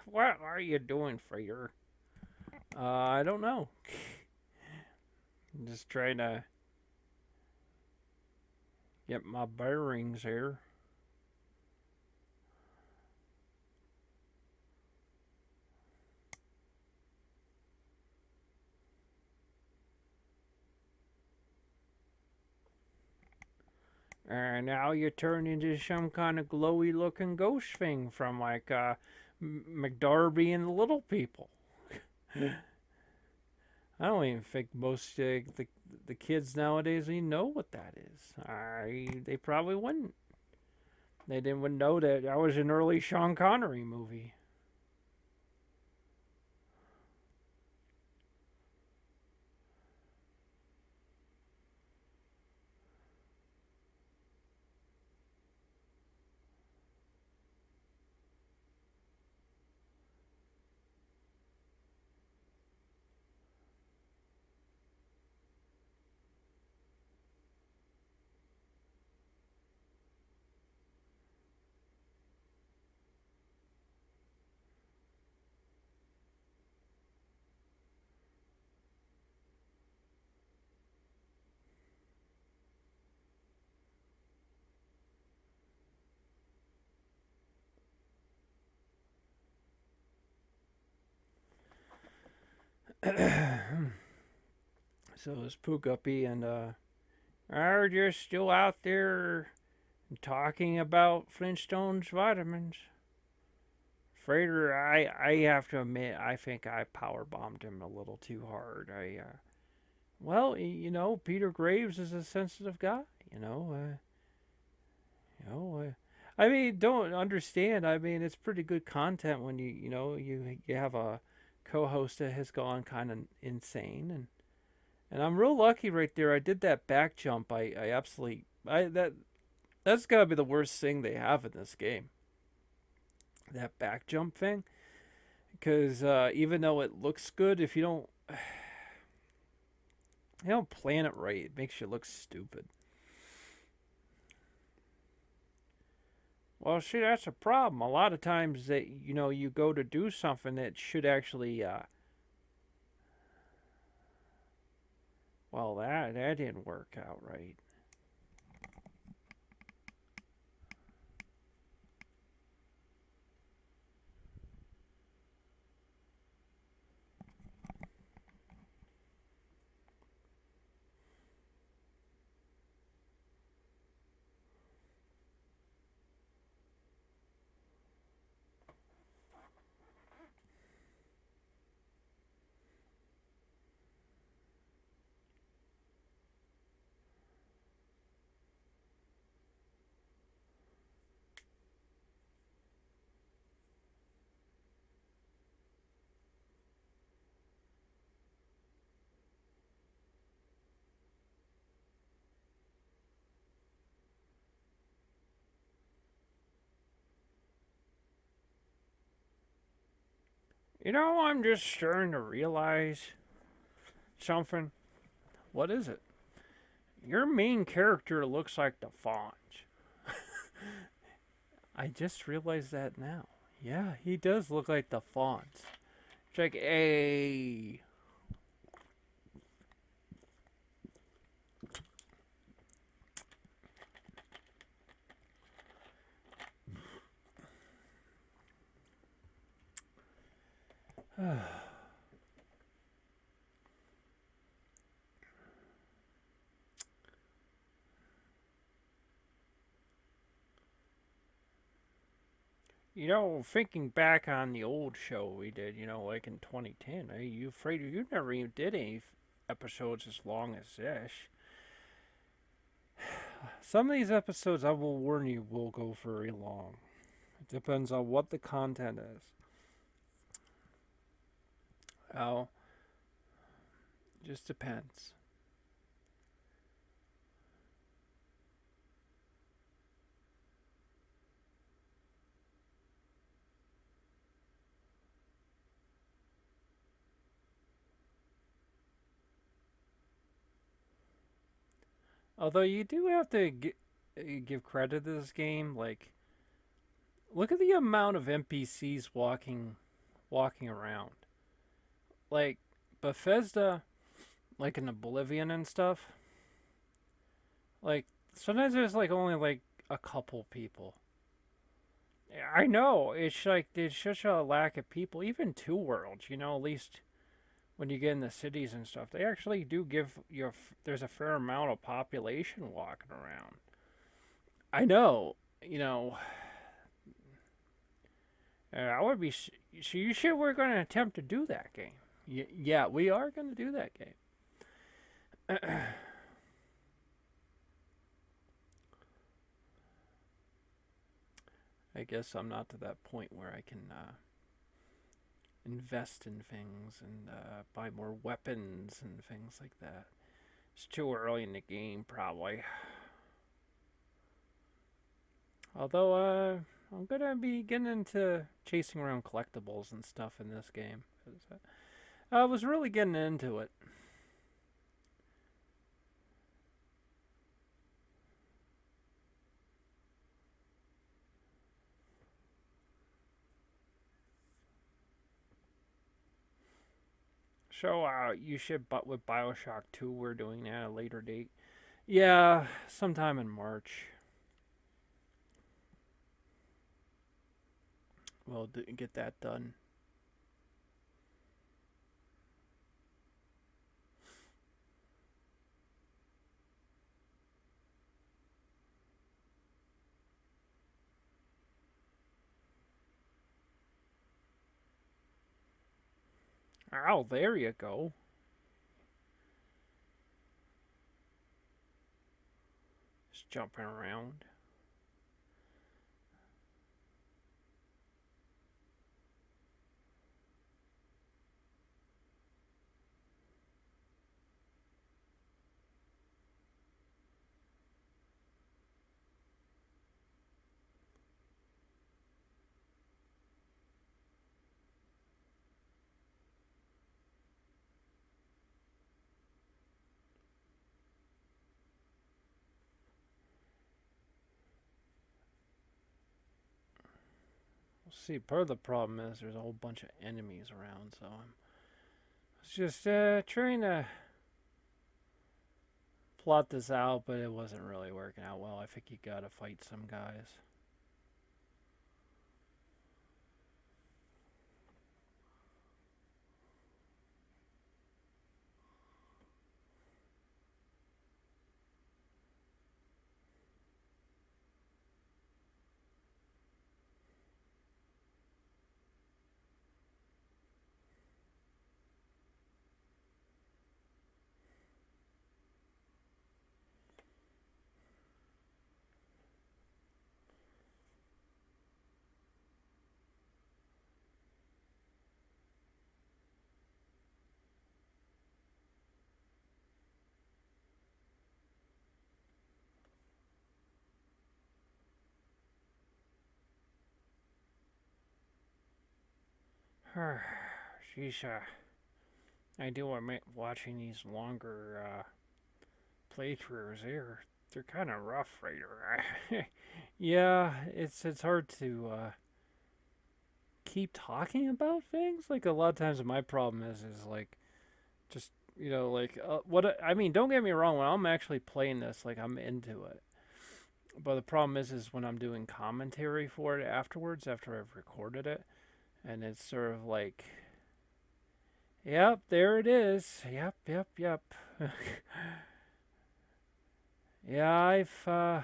What are you doing, Frater? I don't know. I'm just trying to get my bearings here. And now you turn into some kind of glowy looking ghost thing from like McDarby and the Little People. I don't even think most the kids nowadays even know what that is. They probably wouldn't. They didn't even know that was an early Sean Connery movie. So it's Pooh Guppy and are just still out there talking about Flintstones vitamins. Frater, I have to admit, I think I power bombed him a little too hard. Well, you know, Peter Graves is a sensitive guy. You know, you know. I mean, don't understand. I mean, it's pretty good content when you know you have a co-host that has gone kind of insane, and I'm real lucky right there. I did that back jump. I absolutely that's gotta be the worst thing they have in this game. That back jump thing, because even though it looks good, if you don't plan it right, it makes you look stupid. Well, see, that's a problem. A lot of times that you go to do something that should actually well, that didn't work out right. You know, I'm just starting to realize something. What is it? Your main character looks like the font. I just realized that now. Yeah, he does look like the font. It's like, hey, Thinking back on the old show we did, like in 2010, you Frater, you never even did any episodes as long as this. Some of these episodes, I will warn you, will go very long. It depends on what the content is. Oh, just depends. Although you do have to give credit to this game. Like, look at the amount of NPCs walking around. Like Bethesda, like in Oblivion and stuff. Like sometimes there's like only like a couple people. I know it's like there's such a lack of people. Even Two Worlds, at least when you get in the cities and stuff, they actually do give you. There's a fair amount of population walking around. I know, I would be. So you sure we're going to attempt to do that game? Yeah, we are going to do that game. I guess I'm not to that point where I can invest in things and buy more weapons and things like that. It's too early in the game, probably. Although, I'm gonna be getting into chasing around collectibles and stuff in this game. I was really getting into it. So, you should, but with Bioshock 2, we're doing that at a later date. Yeah, sometime in March. We'll get that done. Oh, there you go. Just jumping around. See, part of the problem is there's a whole bunch of enemies around, so I'm just trying to plot this out, but it wasn't really working out well. I think you gotta fight some guys. Sheesh, I do admit watching these longer playthroughs. They're kind of rough, right? Yeah, it's hard to keep talking about things. Like a lot of times, my problem is like just like what I mean. Don't get me wrong. When I'm actually playing this, like I'm into it. But the problem is when I'm doing commentary for it afterwards, after I've recorded it, and it's sort of like Yep, there it is. Yep, yep, yep. Yeah, yeah.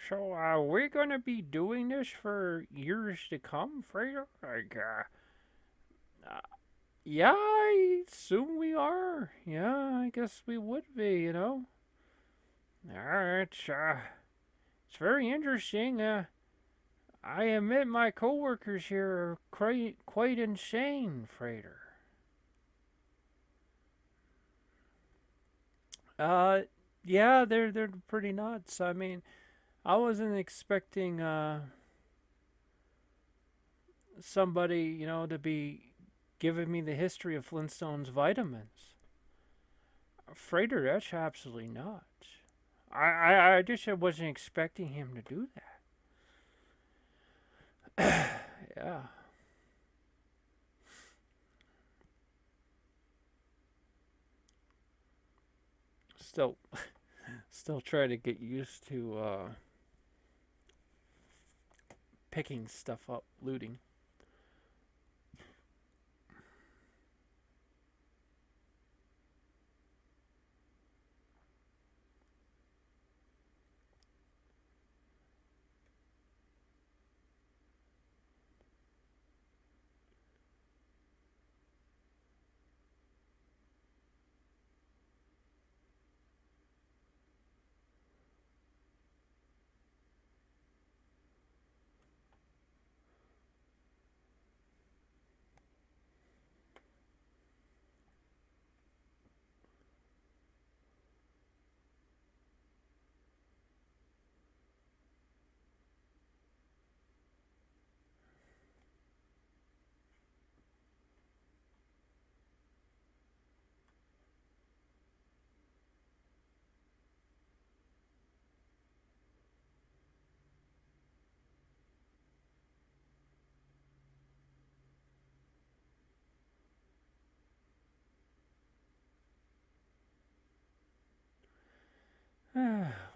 So, are we gonna be doing this for years to come, Frater? Uh, yeah, I assume we are. Yeah, I guess we would be, you know. It's very interesting. I admit my coworkers here are quite insane, Frater. Uh, yeah, they're pretty nuts. I mean, I wasn't expecting somebody, to be giving me the history of Flintstone's vitamins. Frater, that's absolutely nuts. I just wasn't expecting him to do that. Yeah. Still, still trying to get used to picking stuff up, looting.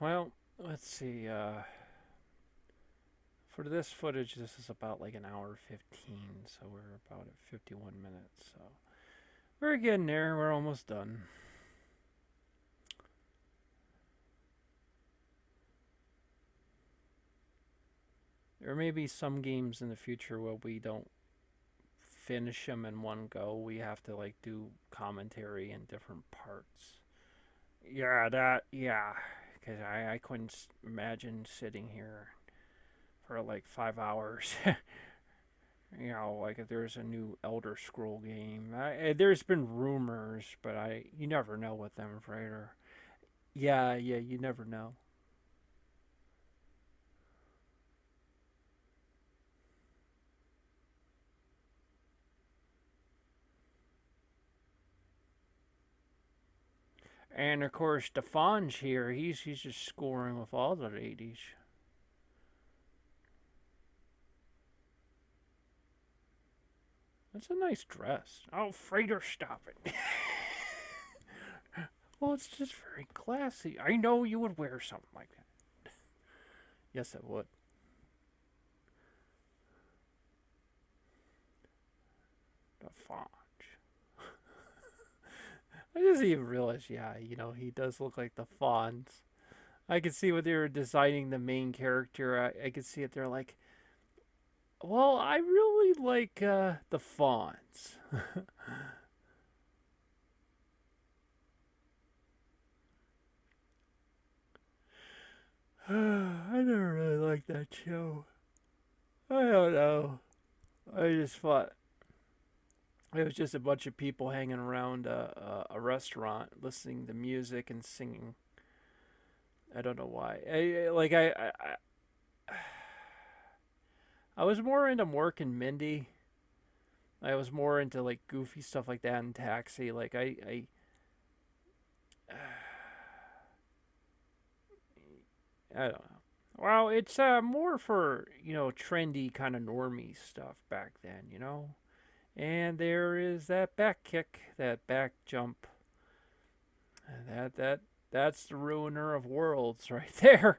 Well, let's see. For this footage, this is about like an hour 15, so we're about at 51 minutes. So we're getting there. We're almost done. There may be some games in the future where we don't finish them in one go. We have to like do commentary in different parts. Yeah, because I couldn't imagine sitting here for like 5 hours. Like if there's a new Elder Scroll game. There's been rumors, but you never know with them, Frater. Yeah, you never know. And of course, Stefan's here. He's just scoring with all the ladies. That's a nice dress. Oh, Frater, stop it. Well, it's just very classy. I know you would wear something like that. Yes, it would. The font. I just even realized, yeah, he does look like the Fonz. I could see when they were designing the main character, I could see it. They're like, well, I really like the Fonz. I never really liked that show. I don't know. I just thought it was just a bunch of people hanging around a restaurant, listening to music and singing. I don't know why. I was more into Mork and Mindy. I was more into like goofy stuff like that in Taxi. Like I don't know. Well, it's more for trendy kind of normie stuff back then. And there is that back kick, that back jump. That that that's the ruiner of worlds right there.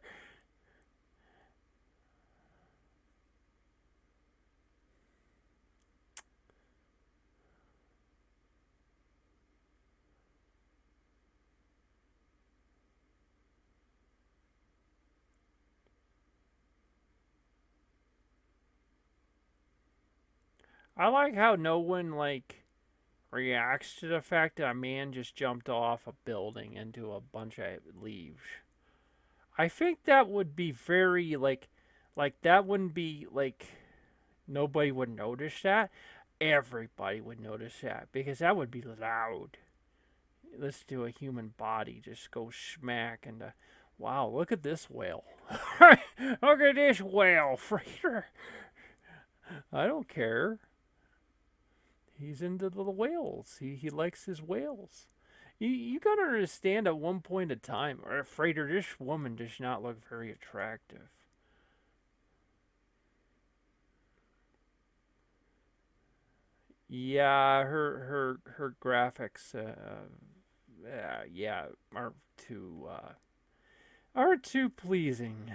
I like how no one like reacts to the fact that a man just jumped off a building into a bunch of leaves. I think that would be very like that wouldn't be like nobody would notice that. Everybody would notice that because that would be loud. Listen to a human body just go smack into. Wow, look at this whale. Look at this whale, Frater. I don't care. He's into the whales. He likes his whales. You gotta understand at one point in time, or Frater, this woman does not look very attractive. Yeah, her graphics, yeah, aren't too pleasing.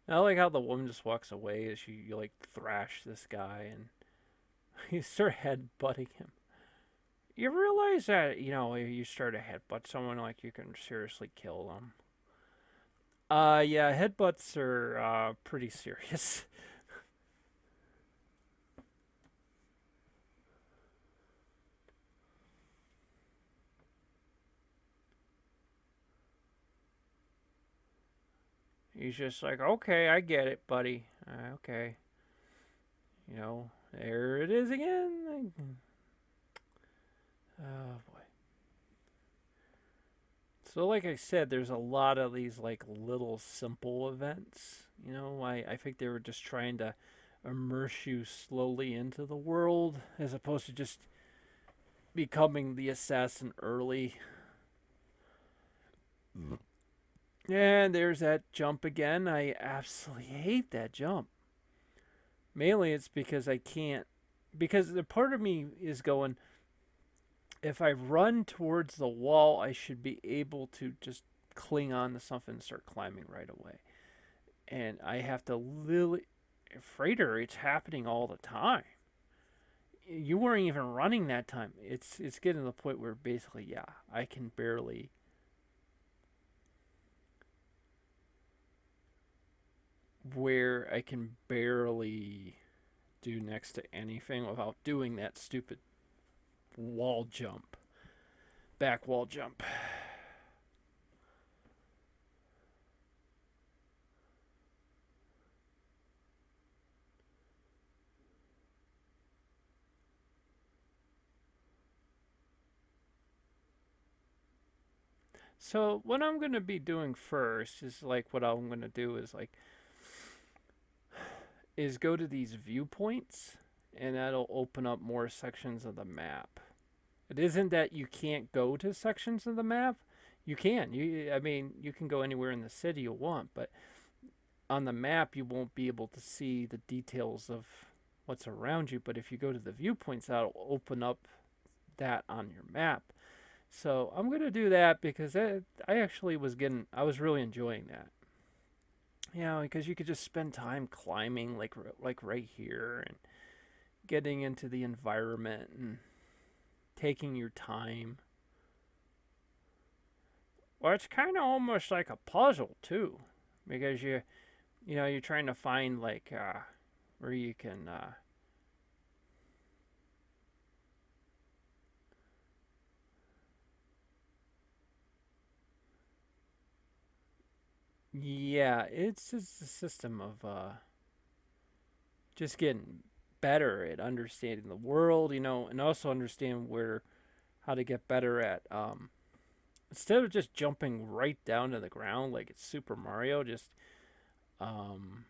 I like how the woman just walks away as you like thrash this guy and you start headbutting him. You realize that if you start to headbutt someone, like you can seriously kill them. Yeah, headbutts are pretty serious. He's just like, okay, I get it, buddy. Okay, there it is again. Oh boy. So, like I said, there's a lot of these like little simple events. I think they were just trying to immerse you slowly into the world as opposed to just becoming the assassin early. And there's that jump again. I absolutely hate that jump. Mainly it's because I can't. Because the part of me is going, if I run towards the wall, I should be able to just cling on to something and start climbing right away. And I have to literally. Frater, it's happening all the time. You weren't even running that time. It's getting to the point where basically, yeah, I can barely where I can barely do next to anything without doing that stupid wall jump, back wall jump. So what I'm gonna be doing first is like what I'm gonna do is go to these viewpoints, and that'll open up more sections of the map. It isn't that you can't go to sections of the map. You can. I mean, you can go anywhere in the city you want, but on the map you won't be able to see the details of what's around you. But if you go to the viewpoints, that'll open up that on your map. So I'm gonna do that because I was really enjoying that. Because you could just spend time climbing, like right here, and getting into the environment and taking your time. Well, it's kind of almost like a puzzle too, because you're trying to find like where you can. Yeah, it's just a system of just getting better at understanding the world, and also understand where how to get better at instead of just jumping right down to the ground like it's Super Mario, just um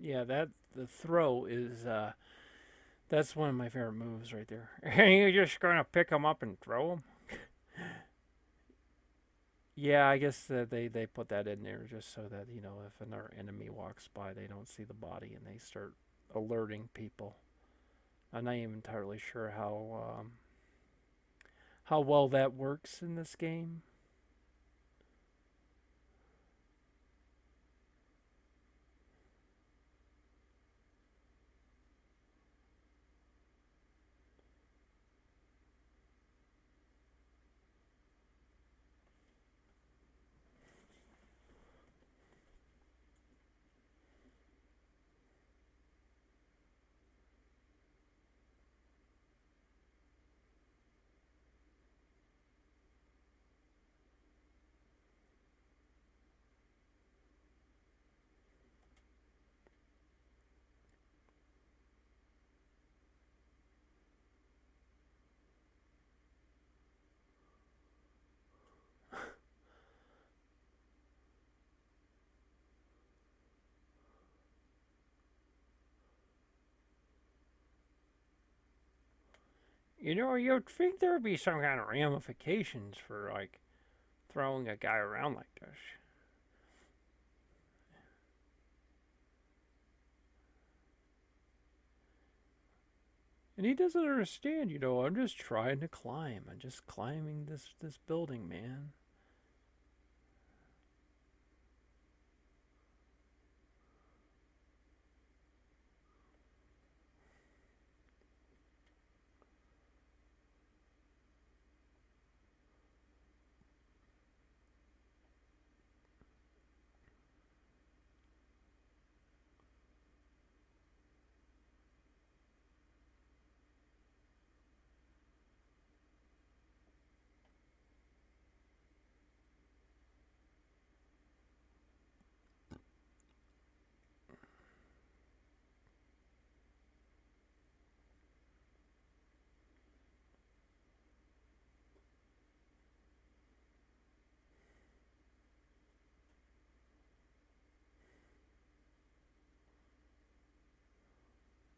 Yeah, that the throw is that's one of my favorite moves right there. You're just gonna pick them up and throw them. Yeah, I guess they put that in there just so that if another enemy walks by, they don't see the body and they start alerting people. I'm not even entirely sure how well that works in this game. You'd think there'd be some kind of ramifications for like throwing a guy around like this. And he doesn't understand, I'm just trying to climb. I'm just climbing this building, man.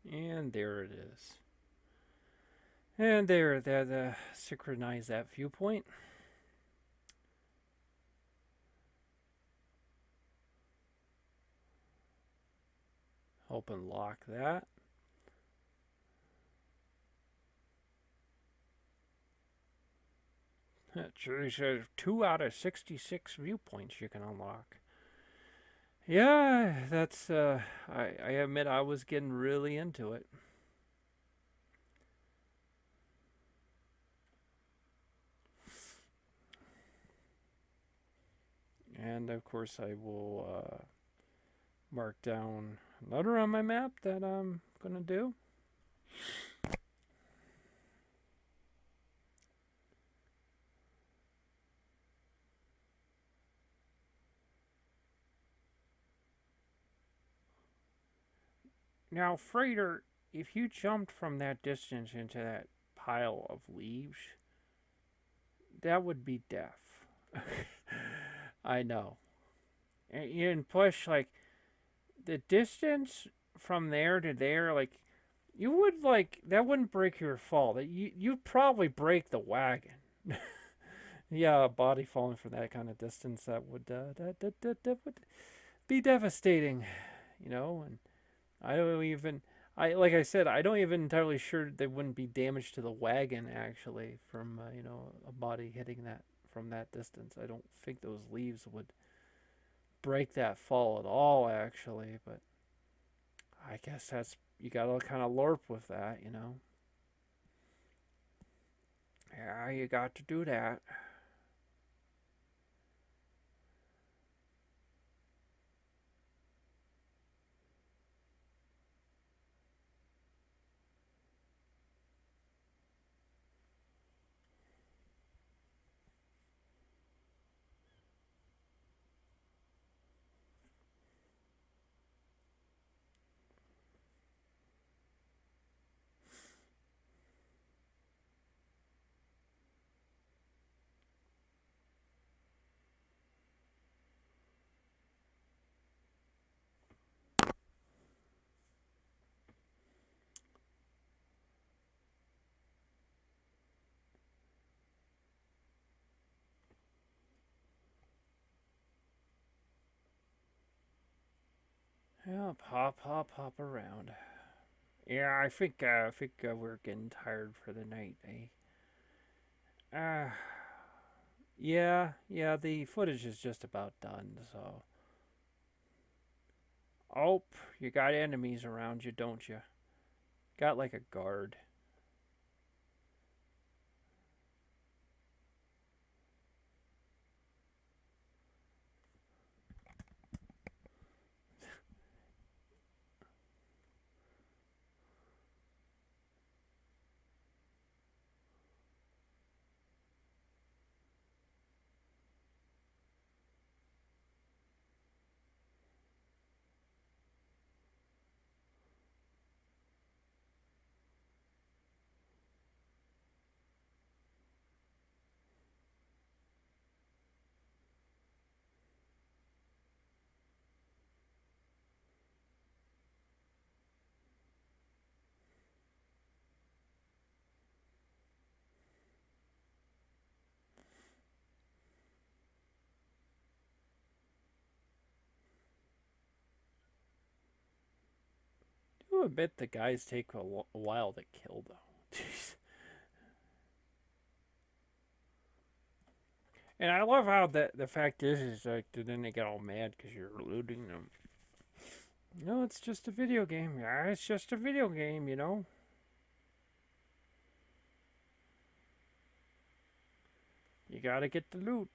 And there it is. And there, that synchronize that viewpoint. Help unlock that. It says 2 out of 66 viewpoints you can unlock. Yeah, that's. I admit I was getting really into it. And of course, I will mark down another on my map that I'm gonna do. Now, Frater, if you jumped from that distance into that pile of leaves, that would be death. I know. And plus, like, the distance from there to there, like, you would, like, that wouldn't break your fall. You'd probably break the wagon. Yeah, a body falling from that kind of distance, that would be devastating, and I don't even. Like I said, I don't even entirely sure there wouldn't be damage to the wagon actually from a body hitting that from that distance. I don't think those leaves would break that fall at all actually, but I guess that's you gotta kind of LARP with that. Yeah, you got to do that. Yep, hop, hop, hop around. Yeah, I think we're getting tired for the night, eh? Yeah, yeah. The footage is just about done. So, oh, you got enemies around you, don't you? Got like a guard. Do admit the guys take a while to kill, though. And I love how the fact is like then they get all mad because you're looting them. No, it's just a video game. Yeah, it's just a video game. You gotta get the loot.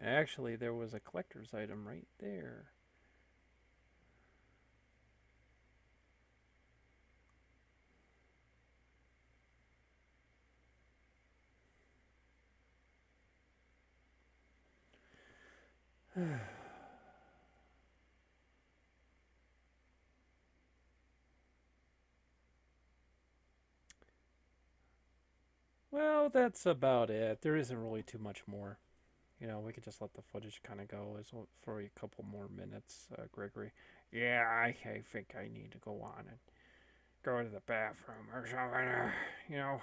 Actually, there was a collector's item right there. Well, that's about it. There isn't really too much more. We could just let the footage kind of go as for a couple more minutes, Gregory. Yeah, I think I need to go on and go to the bathroom or something. You know,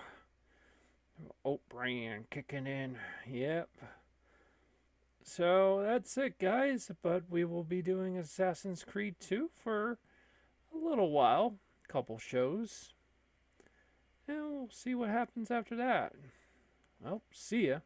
oat brain kicking in. Yep. So that's it, guys. But we will be doing Assassin's Creed 2 for a little while, couple shows, and we'll see what happens after that. Well, see ya.